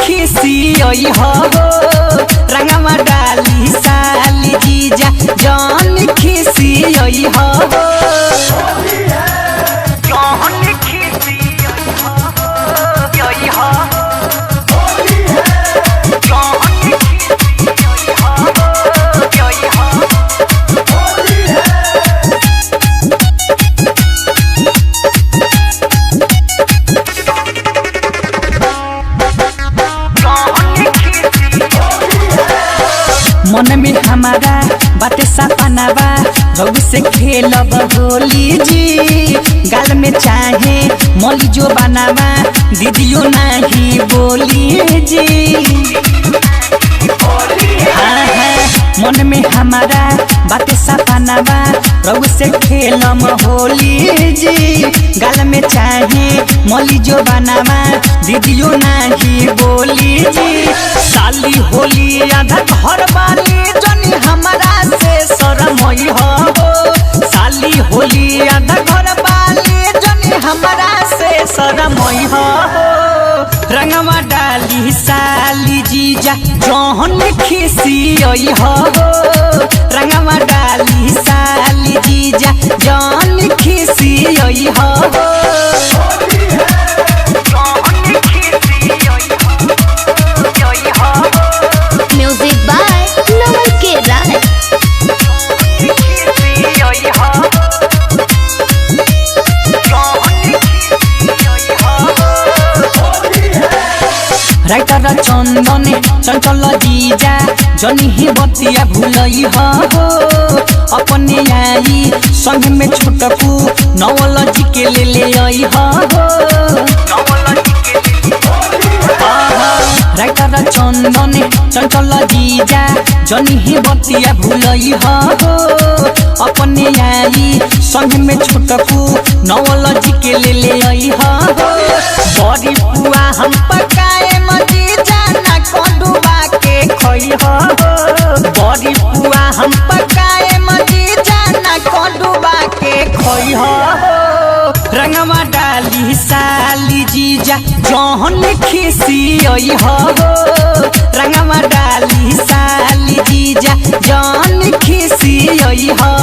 खिसियई हो रंगवा डाली साली जीजा जान खिसियई हो मन में हमारा बाटे सपनावा रघु से खेलब होली जी गाल में चाहे मौली जो बनावा दीदियो नहीं बोली जी मन में हमारा बाटे सपनावा रघु से खेलम होली जी गाल में चाहे मौली जो बनावा दीदियो नहीं बोली जी साली होली आधा घर वाली जनी हमारा से शरमई हो साली होली आधा घर वाली जनी हमारा से शरमई हो रंगवा डाली साली जीजा जौन खिसियई हो रंगवा डाली साली जीजा जौन खिसियई हो म्यूजिक बाय नवल के राय। राइटर चंदन चंचल जीजा जनी ही बतिया भूलई हो अपने आई संग में छोटकू नवल जी के ले आई हो राइटर चंदन चंचल जीजा जनी ही बतिया भूलई हो अपने आई संग में छोटकू नवल जी के ले आई हो बड़ी पुआ हम पकाए मजी जाना कोडुबा के खोई हो बड़ी पुआ हम पकाए मजी जाना कोडुबा के खोई हो रंगवा डाली साली जीजा जौन खिसियई हो रंगवा डाली साली जीजा जौन खिसियई हो।